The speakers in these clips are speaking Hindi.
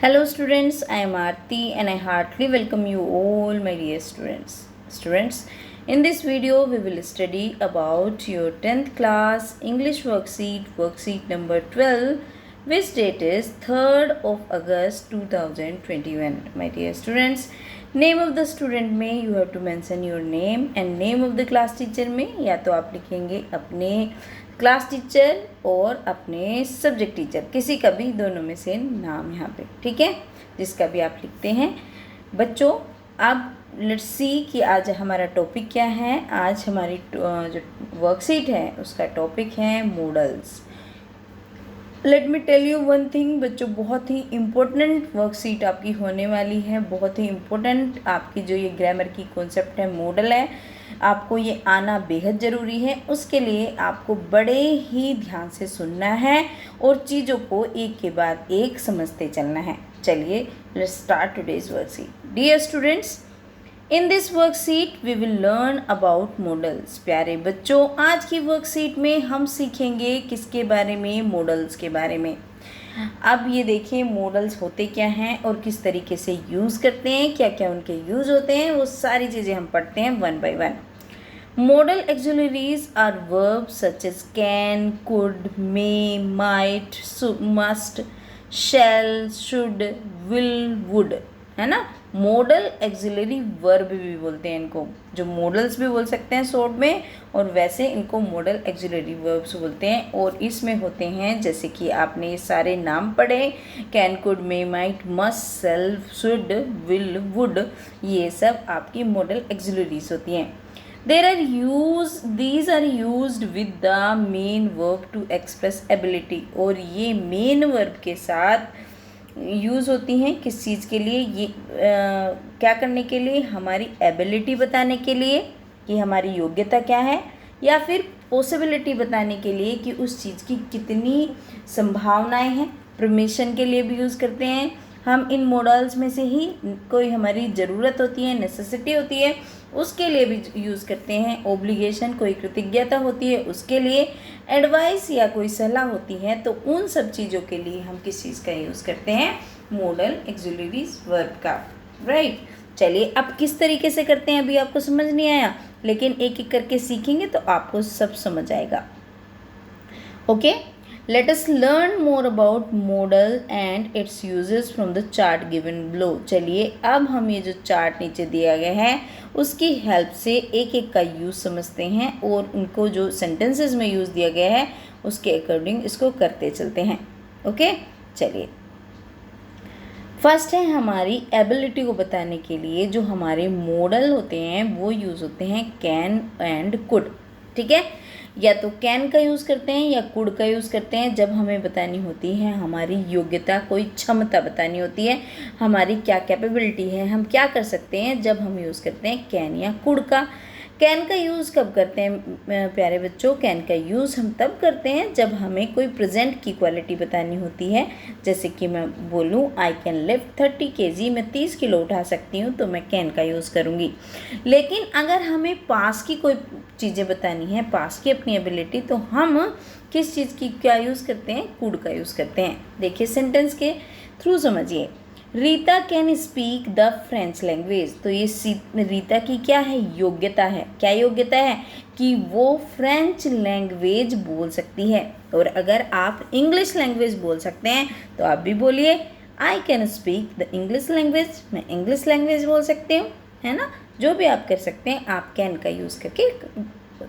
Hello students, I am Aarti and I heartily welcome you all my dear students. Students, in this video we will study about your 10th class English worksheet number 12, which date is 3rd of August 2021. My dear students, name of the student में you have to mention your name and name of the class teacher में या तो आप लिखेंगे अपने क्लास टीचर और अपने सब्जेक्ट टीचर, किसी का भी दोनों में से नाम यहाँ पे, ठीक है, जिसका भी आप लिखते हैं। बच्चों अब लेट्स सी कि आज हमारा टॉपिक क्या है। आज हमारी जो वर्कशीट है उसका टॉपिक है modals. Let me tell you one thing बच्चों, बहुत ही इम्पोर्टेंट वर्कशीट आपकी होने वाली है, बहुत ही इम्पोर्टेंट आपकी जो ये ग्रामर की कॉन्सेप्ट है, मॉडल है, आपको ये आना बेहद ज़रूरी है। उसके लिए आपको बड़े ही ध्यान से सुनना है और चीज़ों को एक के बाद एक समझते चलना है। चलिए let's start today's worksheet. Dear students, in this worksheet we will learn about modals. प्यारे बच्चों, आज की वर्कशीट में हम सीखेंगे किसके बारे में? मॉडल्स के बारे में। अब ये देखिए मॉडल्स होते क्या हैं और किस तरीके से यूज़ करते हैं, क्या क्या उनके यूज़ होते हैं, वो सारी चीज़ें हम पढ़ते हैं one by one. Modal auxiliaries are verbs such as can, could, may, might, must, shall, should, will, would, है ना। मॉडल एक्सिलरी वर्ब भी बोलते हैं इनको, जो मॉडल्स भी बोल सकते हैं शॉर्ट में, और वैसे इनको मॉडल एक्सिलरी वर्ब्स बोलते हैं। और इसमें होते हैं जैसे कि आपने ये सारे नाम पढ़े, can, could, may, might, must, shall, should, will, would, ये सब आपकी मॉडल एक्सिलरीज होती हैं। These are used with the main verb to express ability। और ये मेन वर्ब के साथ यूज़ होती हैं किस चीज़ के लिए? ये क्या करने के लिए? हमारी एबिलिटी बताने के लिए कि हमारी योग्यता क्या है, या फिर पॉसिबिलिटी बताने के लिए कि उस चीज़ की कितनी संभावनाएं हैं। परमिशन के लिए भी यूज़ करते हैं हम इन मॉडल्स में से ही, कोई हमारी ज़रूरत होती है, नेसेसिटी होती है, उसके लिए भी यूज़ करते हैं। ओब्लिगेशन, कोई कृतज्ञता होती है, उसके लिए। एडवाइस या कोई सलाह होती है, तो उन सब चीज़ों के लिए हम किस चीज़ का यूज़ करते हैं? मॉडल एक्सिलरीज वर्ब का, राइट। चलिए अब किस तरीके से करते हैं अभी आपको समझ नहीं आया, लेकिन एक एक करके सीखेंगे तो आपको सब समझ आएगा। Okay, let us learn more about modal and its uses from the chart given below। चलिए अब हम ये जो चार्ट नीचे दिया गया है उसकी हेल्प से एक एक का यूज़ समझते हैं और उनको जो सेंटेंसेस में यूज़ दिया गया है उसके अकॉर्डिंग इसको करते चलते हैं। ओके, चलिए फर्स्ट है हमारी एबिलिटी को बताने के लिए जो हमारे मॉडल होते हैं वो यूज़ होते हैं कैन एंड कुड, ठीक है। या तो कैन का यूज़ करते हैं या कुड का यूज़ करते हैं जब हमें बतानी होती है हमारी योग्यता, कोई क्षमता बतानी होती है, हमारी क्या कैपेबिलिटी है, हम क्या कर सकते हैं, जब हम यूज़ करते हैं कैन या कुड का। कैन का यूज़ कब करते हैं प्यारे बच्चों? कैन का यूज़ हम तब करते हैं जब हमें कोई प्रेजेंट की क्वालिटी बतानी होती है। जैसे कि मैं बोलूँ आई कैन लिफ्ट 30 kg, मैं 30 किलो उठा सकती हूँ, तो मैं कैन का यूज़ करूँगी। लेकिन अगर हमें पास की कोई चीज़ें बतानी है, पास की अपनी एबिलिटी, तो हम किस चीज़ की क्या यूज़ करते हैं? कुड का यूज़ करते हैं। देखिए सेंटेंस के थ्रू समझिए। Rita can speak the French language. तो ये रीता की क्या है? योग्यता है। क्या योग्यता है? कि वो फ्रेंच लैंग्वेज बोल सकती है। और अगर आप इंग्लिश लैंग्वेज बोल सकते हैं तो आप भी बोलिए I can speak the English language, मैं इंग्लिश लैंग्वेज बोल सकती हूँ, है ना। जो भी आप कर सकते हैं आप कैन का यूज़ करके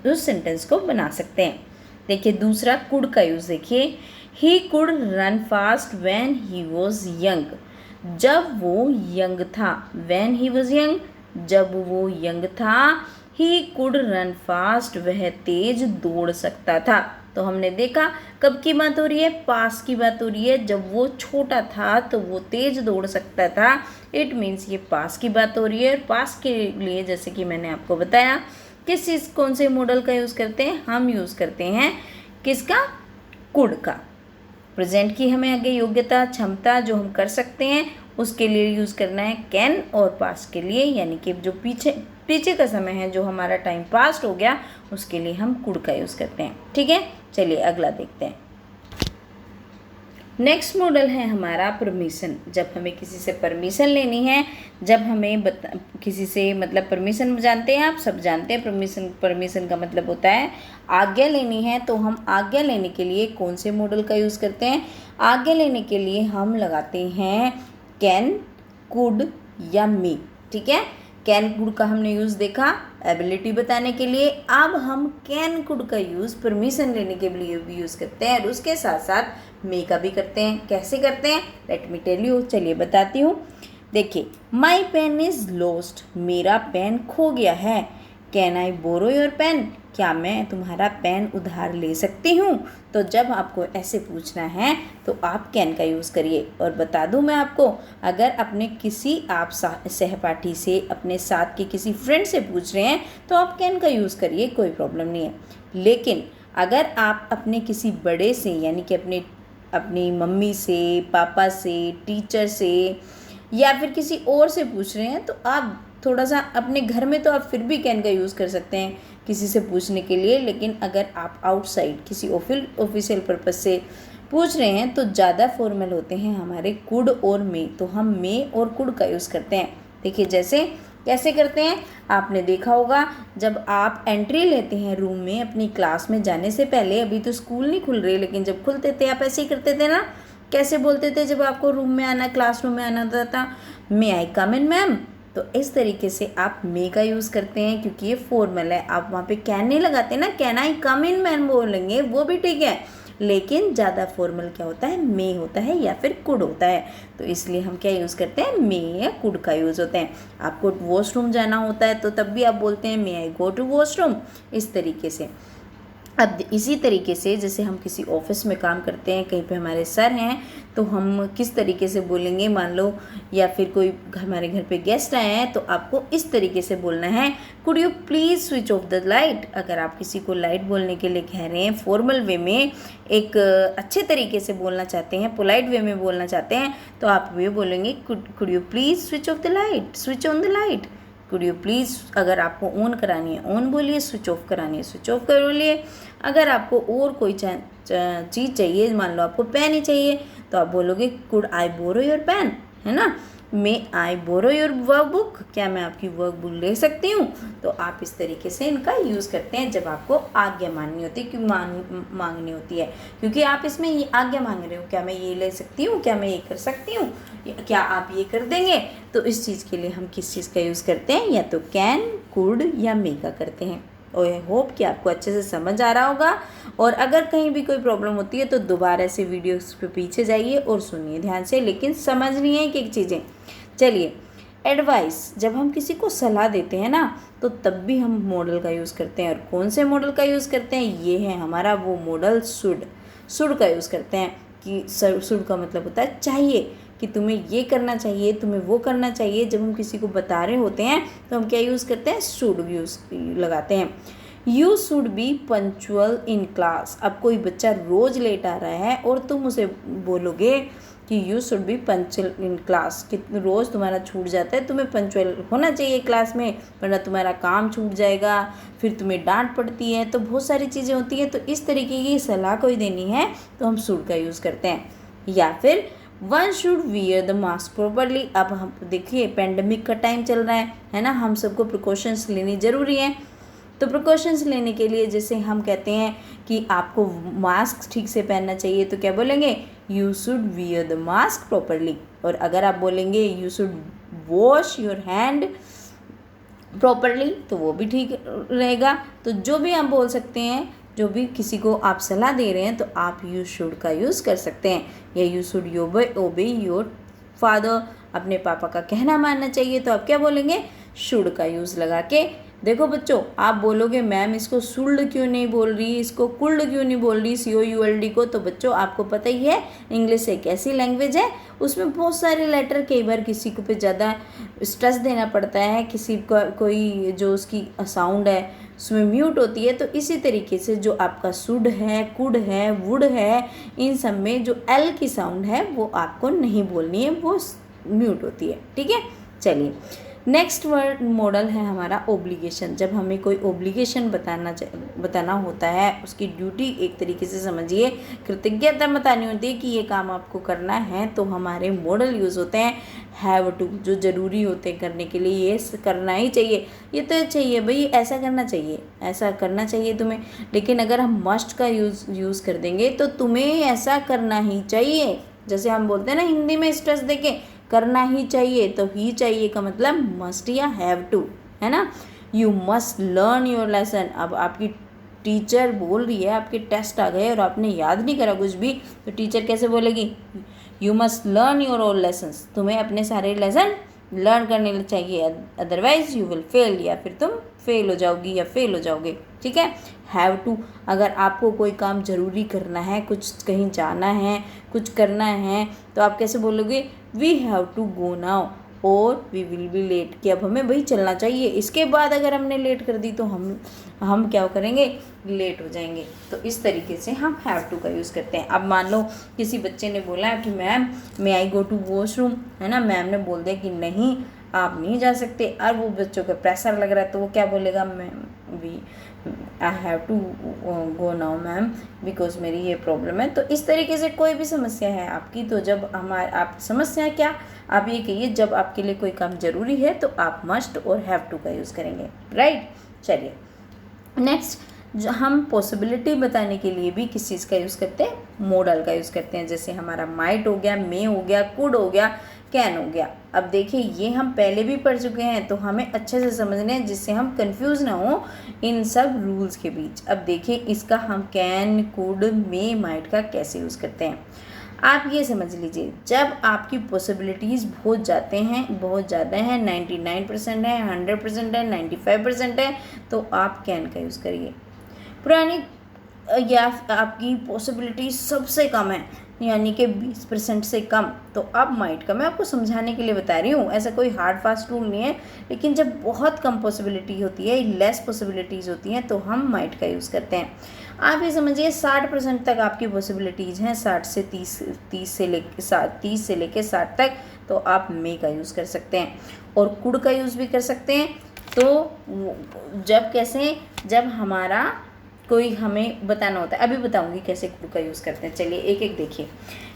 उस सेंटेंस को बना सकते हैं। देखिए दूसरा कुड का यूज़ देखिए। He could run fast when he was young. जब वो यंग था, व्हेन ही वॉज यंग, जब वो यंग था, ही कुड रन फास्ट, वह तेज दौड़ सकता था। तो हमने देखा कब की बात हो रही है? पास की बात हो रही है। जब वो छोटा था तो वो तेज दौड़ सकता था, इट मीन्स ये पास की बात हो रही है। पास के लिए जैसे कि मैंने आपको बताया किस चीज़, कौन से मॉडल का यूज़ करते हैं? हम यूज़ करते हैं किसका? कुड का। प्रेजेंट की हमें आगे योग्यता, क्षमता जो हम कर सकते हैं उसके लिए यूज़ करना है कैन, और पास के लिए यानी कि जो पीछे का समय है, जो हमारा टाइम पास्ट हो गया, उसके लिए हम कुड का यूज़ करते हैं, ठीक है। चलिए अगला देखते हैं। नेक्स्ट मॉडल है हमारा परमिशन। जब हमें किसी से परमिशन लेनी है, जब हमें किसी से मतलब परमिशन जानते हैं, आप सब जानते हैं परमिशन का मतलब होता है आज्ञा लेनी है। तो हम आज्ञा लेने के लिए कौन से मॉडल का यूज़ करते हैं? आज्ञा लेने के लिए हम लगाते हैं कैन, कुड या मे। ठीक है, कैन कुड का हमने यूज़ देखा एबिलिटी बताने के लिए। अब हम कैन कुड का यूज़ परमिशन लेने के लिए भी यूज़ करते हैं और उसके साथ साथ मे का भी करते हैं। कैसे करते हैं? लेट मी टेल यू, चलिए बताती हूँ। देखिए, माई पेन इज़ लॉस्ट, मेरा पेन खो गया है। Can I borrow your pen, क्या मैं तुम्हारा पेन उधार ले सकती हूँ? तो जब आपको ऐसे पूछना है तो आप कैन का यूज़ करिए। और बता दूँ मैं आपको, अगर अपने किसी आप सहपाठी से, अपने साथ के किसी फ्रेंड से पूछ रहे हैं तो आप कैन का यूज़ करिए, कोई प्रॉब्लम नहीं है। लेकिन अगर आप अपने किसी बड़े से, यानी कि अपनी मम्मी से, पापा से, टीचर से या फिर किसी और से पूछ रहे हैं तो आप थोड़ा सा अपने घर में तो आप फिर भी कैन का यूज़ कर सकते हैं किसी से पूछने के लिए। लेकिन अगर आप आउटसाइड किसी ऑफिशियल पर्पस से पूछ रहे हैं तो ज़्यादा फॉर्मल होते हैं हमारे कुड और मे, तो हम मे और कुड का यूज़ करते हैं। देखिए कैसे करते हैं, आपने देखा होगा जब आप एंट्री लेते हैं रूम में अपनी क्लास में जाने से पहले, अभी तो स्कूल नहीं खुल रहे लेकिन जब खुलते थे आप ऐसे ही करते थे ना। कैसे बोलते थे जब आपको रूम में आना, क्लासरूम में आना होता था? मे आई कम इन मैम। तो इस तरीके से आप मे का यूज़ करते हैं क्योंकि ये फॉर्मल है। आप वहाँ पे कैन नहीं लगाते ना, can I come in ma'am बोलेंगे, वो भी ठीक है, लेकिन ज़्यादा फॉर्मल क्या होता है? मे होता है या फिर कुड होता है। तो इसलिए हम क्या यूज़ करते हैं? मे या कुड का यूज़ होते हैं। आपको वॉशरूम जाना होता है तो तब भी आप बोलते हैं मे आई गो टू वॉशरूम, इस तरीके से। अब इसी तरीके से जैसे हम किसी ऑफिस में काम करते हैं, कहीं पे हमारे सर हैं तो हम किस तरीके से बोलेंगे, मान लो या फिर कोई हमारे घर पे गेस्ट आए हैं तो आपको इस तरीके से बोलना है, could you please switch off the light. अगर आप किसी को लाइट बोलने के लिए कह रहे हैं फॉर्मल वे में, एक अच्छे तरीके से बोलना चाहते हैं, पोलाइट वे में बोलना चाहते हैं, तो आप ये बोलेंगे could you please switch off the light, switch on the light. Could you please, अगर आपको ऑन करानी है ऑन बोलिए, स्विच ऑफ करानी है स्विच ऑफ कर बोलिए। अगर आपको और कोई चीज़ चाहिए, मान लो आपको पेन ही चाहिए, तो आप बोलोगे could I borrow your pen, है ना। May I borrow your workbook, क्या मैं आपकी वर्क बुक ले सकती हूँ? तो आप इस तरीके से इनका यूज़ करते हैं जब आपको आज्ञा माननी होती है, क्यों मांगनी होती है, क्योंकि आप इसमें ये आज्ञा मांग रहे हो, क्या मैं ये ले सकती हूँ, क्या मैं ये कर सकती हूँ, क्या आप ये कर देंगे? तो इस चीज़ के लिए हम किस चीज़ का यूज़ करते हैं? या तो कैन, कुड या मे का करते हैं। और आई होप कि आपको अच्छे से समझ आ रहा होगा। और अगर कहीं भी कोई प्रॉब्लम होती है तो दोबारा से वीडियोस पे पीछे जाइए और सुनिए ध्यान से, लेकिन समझनी है कि चीज़ें। चलिए, एडवाइस, जब हम किसी को सलाह देते हैं ना तो तब भी हम मॉडल का यूज़ करते हैं। और कौन से मॉडल का यूज़ करते हैं? ये है हमारा वो मॉडल शुड का यूज़ करते हैं। कि शुड का मतलब होता है चाहिए, कि तुम्हें ये करना चाहिए, तुम्हें वो करना चाहिए। जब हम किसी को बता रहे होते हैं तो हम क्या यूज़ करते हैं? शुड यूज़ लगाते हैं। You should be punctual in class. अब कोई बच्चा रोज़ लेट आ रहा है और तुम उसे बोलोगे कि you should be punctual in class, कि रोज़ तुम्हारा छूट जाता है, तुम्हें पंक्चुअल होना चाहिए क्लास में, वरना तुम्हारा काम छूट जाएगा, फिर तुम्हें डांट पड़ती है, तो बहुत सारी चीज़ें होती हैं। तो इस तरीके की सलाह कोई देनी है तो हम शुड का यूज़ करते हैं। या फिर one should wear the mask properly. अब हम देखिए पेंडेमिक का टाइम चल रहा है ना, हम सबको प्रिकॉशंस लेनी ज़रूरी है। तो प्रिकॉशंस लेने के लिए जैसे हम कहते हैं कि आपको मास्क ठीक से पहनना चाहिए, तो क्या बोलेंगे? You should wear the mask properly. और अगर आप बोलेंगे you should wash your hand properly, तो वो भी ठीक रहेगा। तो जो भी आप बोल सकते हैं, जो भी किसी को आप सलाह दे रहे हैं, तो आप यू शुड का यूज़ कर सकते हैं। या यू शुड ओबे योर फादर, अपने पापा का कहना मानना चाहिए, तो आप क्या बोलेंगे? शुड का यूज़ लगा के। देखो बच्चों, आप बोलोगे मैम इसको शुल्ड क्यों नहीं बोल रही, इसको कुल्ड क्यों नहीं बोल रही, COULD को, तो बच्चों आपको पता ही है इंग्लिश एक ऐसी लैंग्वेज है, उसमें बहुत सारे लेटर, कई बार किसी को पे ज़्यादा स्ट्रेस देना पड़ता है, किसी का कोई जो उसकी साउंड है उसमें म्यूट होती है। तो इसी तरीके से जो आपका शुड है, कुड है, वुड है, इन सब में जो L की साउंड है वो आपको नहीं बोलनी है, वो म्यूट होती है। ठीक है, चलिए नेक्स्ट वर्ड मॉडल है हमारा ओब्लिगेशन। जब हमें कोई ओब्लिगेशन बताना होता है, उसकी ड्यूटी एक तरीके से समझिए कृतज्ञता बतानी होती है कि ये काम आपको करना है, तो हमारे मॉडल यूज़ होते हैं हैव टू, जो ज़रूरी होते हैं करने के लिए, ये करना ही चाहिए, ये तो चाहिए भाई, ऐसा करना चाहिए, ऐसा करना चाहिए तुम्हें। लेकिन अगर हम मस्ट का यूज़ कर देंगे तो तुम्हें ऐसा करना ही चाहिए, जैसे हम बोलते हैं ना हिंदी में स्ट्रेस देके करना ही चाहिए, तो ही चाहिए का मतलब मस्ट या हैव टू, है ना। You must learn your lesson. अब आपकी टीचर बोल रही है, आपके टेस्ट आ गए और आपने याद नहीं करा कुछ भी, तो टीचर कैसे बोलेगी? You must learn your all lessons. तुम्हें अपने सारे लेसन लर्न करने चाहिए, अदरवाइज यू विल फेल, या फिर तुम फेल हो जाओगी या फेल हो जाओगे, ठीक है। हैव टू, अगर आपको कोई काम ज़रूरी करना है, कुछ कहीं जाना है, कुछ करना है, तो आप कैसे बोलोगे? We have to go now और वी विल बी लेट, कि अब हमें वही चलना चाहिए। इसके बाद अगर हमने लेट कर दी तो हम क्या करेंगे? लेट हो जाएंगे। तो इस तरीके से हम हैव टू का यूज़ करते हैं। अब मान लो किसी बच्चे ने बोला कि ma'am may I go to washroom, है ना, मैम ने बोल दिया कि नहीं आप नहीं जा सकते, और वो बच्चों का प्रेशर लग रहा है, तो वो क्या बोलेगा? Ma'am I have to go now ma'am because मेरी ये प्रॉब्लम है। तो इस तरीके से कोई भी समस्या है आपकी, तो जब आप समस्या क्या, आप ये कहिए जब आपके लिए कोई काम ज़रूरी है तो आप मस्ट और हैव टू का यूज़ करेंगे, राइट। चलिए नेक्स्ट, हम पॉसिबिलिटी बताने के लिए भी किस चीज़ का यूज़ करते हैं? मॉडल का यूज़ करते हैं। जैसे हमारा माइट हो गया, मे हो गया, कुड हो गया, कैन हो गया। अब देखिए ये हम पहले भी पढ़ चुके हैं, तो हमें अच्छे से समझने हैं जिससे हम कंफ्यूज ना हो इन सब रूल्स के बीच। अब देखिए इसका हम कैन, कुड, मे, माइट का कैसे यूज़ करते हैं। आप ये समझ लीजिए, जब आपकी पॉसिबिलिटीज़ बहुत ज़्यादा हैं, 99% है, 100% है, 95% है, तो आप कैन का यूज़ करिए। पुरानी या आपकी पॉसिबिलिटी सबसे कम है, यानी कि 20% से कम, तो अब माइट का, मैं आपको समझाने के लिए बता रही हूँ, ऐसा कोई हार्ड फास्ट रूल नहीं है। लेकिन जब बहुत कम पॉसिबिलिटी होती है, लेस पॉसिबिलिटीज़ होती हैं, तो हम माइट का यूज़ करते हैं। आप ये समझिए 60% तक आपकी पॉसिबिलिटीज़ हैं, 60 से 30 से लेके 60 तक, तो आप मे का यूज़ कर सकते हैं। और कुड का यूज़ भी कर सकते हैं। तो जब कैसे, जब हमारा कोई हमें बताना होता है, अभी बताऊंगी कैसे कुड का यूज़ करते हैं। चलिए एक एक देखिए।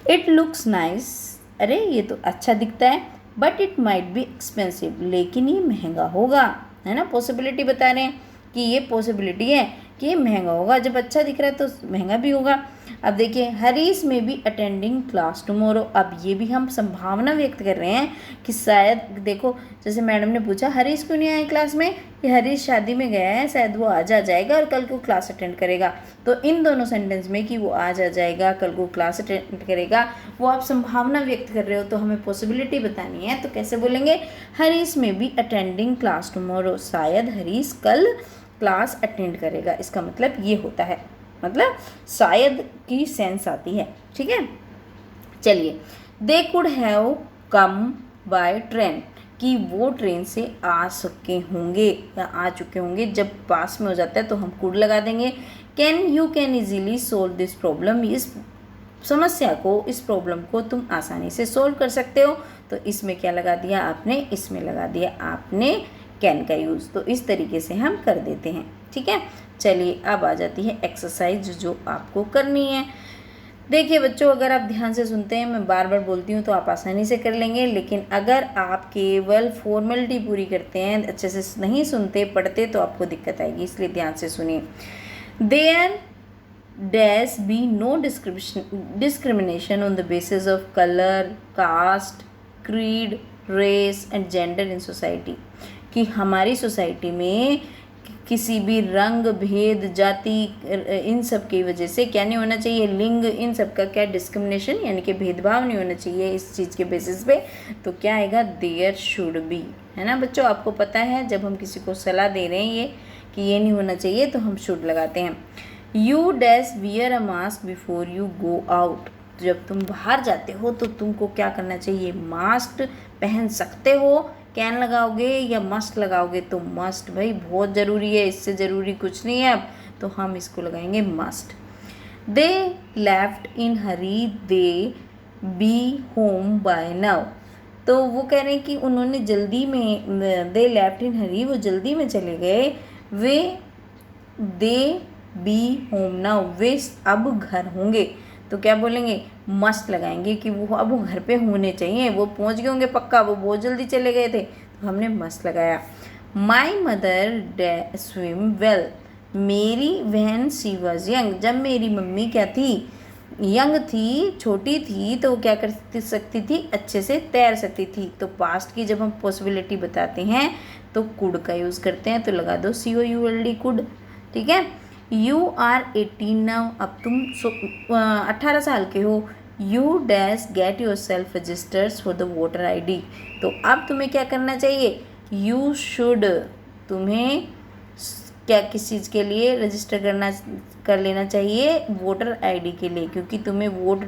इट लुक्स नाइस, अरे ये तो अच्छा दिखता है, but it might be expensive, लेकिन ये महंगा होगा, है ना। पॉसिबिलिटी बता रहे हैं कि ये पॉसिबिलिटी है कि ये महंगा होगा, जब अच्छा दिख रहा है तो महंगा भी होगा। अब देखिए हरीश में बी अटेंडिंग क्लास टुमारो, अब ये भी हम संभावना व्यक्त कर रहे हैं कि शायद, देखो जैसे मैडम ने पूछा हरीश क्यों नहीं आए क्लास में, कि हरीश शादी में गया है, शायद वो आज आ जाएगा और कल को क्लास अटेंड करेगा। तो इन दोनों सेंटेंस में कि वो आज आ जाएगा, कल को क्लास अटेंड करेगा, वो आप संभावना व्यक्त कर रहे हो, तो हमें पॉसिबिलिटी बतानी है। तो कैसे बोलेंगे? हरीश में बी अटेंडिंग क्लास टुमारो, शायद हरीश कल क्लास अटेंड करेगा। इसका मतलब ये होता है, मतलब शायद की सेंस आती है, ठीक है। चलिए, they could have come by train, कि वो ट्रेन से आ सके होंगे या आ चुके होंगे। जब पास में हो जाता है तो हम कुड लगा देंगे। You can easily solve this problem, इस समस्या को, इस प्रॉब्लम को तुम आसानी से सोल्व कर सकते हो। तो इसमें क्या लगा दिया आपने? इसमें लगा दिया आपने कैन का यूज़। तो इस तरीके से हम कर देते हैं, ठीक है। चलिए अब आ जाती है एक्सरसाइज जो आपको करनी है। देखिए बच्चों, अगर आप ध्यान से सुनते हैं, मैं बार बार बोलती हूँ, तो आप आसानी से कर लेंगे। लेकिन अगर आप केवल फॉर्मेलिटी पूरी करते हैं, अच्छे से नहीं सुनते पढ़ते, तो आपको दिक्कत आएगी, इसलिए ध्यान से सुनिए। There dash be no discrimination on the basis of colour, caste, creed, race and gender in society, कि हमारी सोसाइटी में किसी भी रंग, भेद, जाति, इन सब की वजह से क्या नहीं होना चाहिए? लिंग, इन सब का क्या डिस्क्रिमिनेशन, यानी कि भेदभाव नहीं होना चाहिए इस चीज़ के बेसिस पे। तो क्या आएगा? देयर शुड बी, है ना बच्चों। आपको पता है जब हम किसी को सलाह दे रहे हैं ये कि ये नहीं होना चाहिए, तो हम शुड लगाते हैं। You dash wear a mask before you go out, जब तुम बाहर जाते हो तो तुमको क्या करना चाहिए? मास्क पहन सकते हो। कैन लगाओगे या मस्ट लगाओगे? तो मस्ट भाई बहुत ज़रूरी है, इससे ज़रूरी कुछ नहीं है। अब तो हम इसको लगाएंगे must. They left in hurry, they be home by now, तो वो कह रहे हैं कि उन्होंने जल्दी में, दे लेफ्ट इन हरी, वो जल्दी में चले गए, वे दे बी होम नाउ, वे अब घर होंगे। तो क्या बोलेंगे, मस्ट लगाएंगे कि वो अब वो घर पे होने चाहिए, वो पहुंच गए होंगे पक्का, वो बहुत जल्दी चले गए थे, तो हमने मस्ट लगाया। माई मदर स्विम वेल, मेरी बहन शी वॉज यंग, जब मेरी मम्मी क्या थी, यंग थी, छोटी थी, तो क्या कर सकती थी, अच्छे से तैर सकती थी। तो पास्ट की जब हम पॉसिबिलिटी बताते हैं तो कुड का यूज़ करते हैं, तो लगा दो COULD, कुड। ठीक है। यू आर 18 नाउ, अब तुम 18 साल के हो। You dash get your self registers for the voter ID, तो अब तुम्हें क्या करना चाहिए, यू शुड, तुम्हें क्या किस चीज़ के लिए रजिस्टर कर लेना चाहिए, वोटर ID के लिए, क्योंकि तुम्हें वोट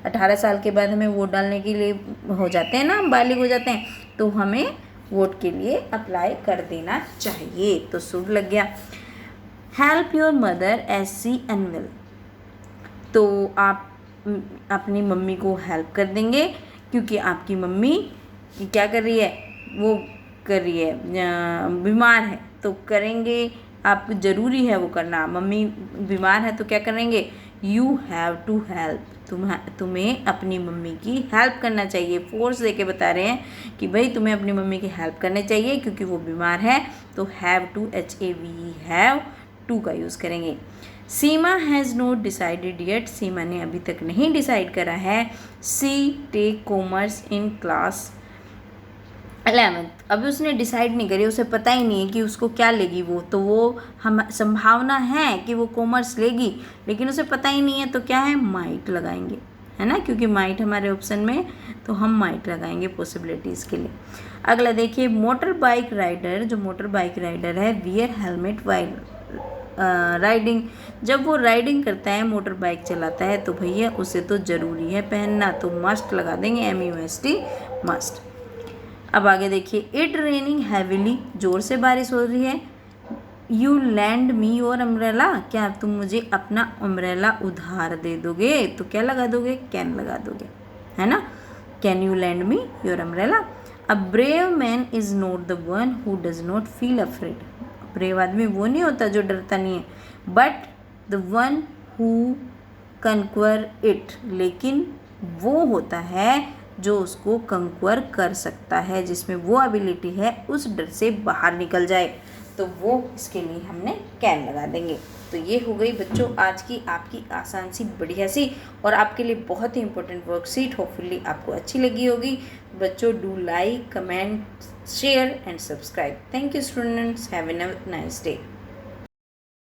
18 साल के बाद हमें वोट डालने के लिए हो जाते हैं ना, हम बालिग हो जाते हैं, तो हमें वोट के लिए अप्लाई कर देना चाहिए। तो शुड लग गया। Help your mother as she unwell, तो आप अपनी मम्मी को हेल्प कर देंगे क्योंकि आपकी मम्मी क्या कर रही है, वो कर रही है, बीमार है, तो करेंगे, आप ज़रूरी है वो करना, मम्मी बीमार है तो क्या करेंगे, यू हैव टू हेल्प, तुम्हें अपनी मम्मी की हेल्प करना चाहिए। फोर्स देके बता रहे हैं कि भाई तुम्हें अपनी मम्मी की हेल्प करनी चाहिए क्योंकि वो बीमार है, तो have to, HAVE, have to का यूज़ करेंगे। Seema has not decided yet, Seema ने अभी तक नहीं डिसाइड करा है। She take commerce in class 11th, अभी उसने डिसाइड नहीं करी, उसे पता ही नहीं है कि उसको क्या लेगी वो, तो वो हम संभावना है कि वो कॉमर्स लेगी, लेकिन उसे पता ही नहीं है, तो क्या है, माइट लगाएंगे, है ना, क्योंकि माइट हमारे ऑप्शन में, तो हम माइट लगाएंगे पॉसिबिलिटीज़ के लिए। अगला देखिए, मोटर बाइक राइडर, जो मोटर बाइक राइडर है, वियर हेलमेट वाइल राइडिंग, जब वो राइडिंग करता है, मोटर बाइक चलाता है, तो भैया उसे तो ज़रूरी है पहनना, तो मस्ट लगा देंगे, MUST, मस्ट। अब आगे देखिए, इट रेनिंग हैविली, जोर से बारिश हो रही है। You land me your umbrella, क्या तुम मुझे अपना अम्ब्रेला उधार दे दोगे, तो क्या लगा दोगे, कैन लगा दोगे, है ना, can you land me your umbrella. A brave man is not the one who does not feel afraid, brave आदमी वो नहीं होता जो डरता नहीं है, but the one who conquer it, लेकिन वो होता है जो उसको कंक्वर कर सकता है, जिसमें वो एबिलिटी है, उस डर से बाहर निकल जाए, तो वो इसके लिए हमने कैन लगा देंगे। तो ये हो गई बच्चों आज की आपकी आसान सी बढ़िया सी और आपके लिए बहुत ही इंपॉर्टेंट वर्कशीट। होपफुली आपको अच्छी लगी होगी बच्चों। Do like, comment, share and subscribe. Thank you students, have a nice day.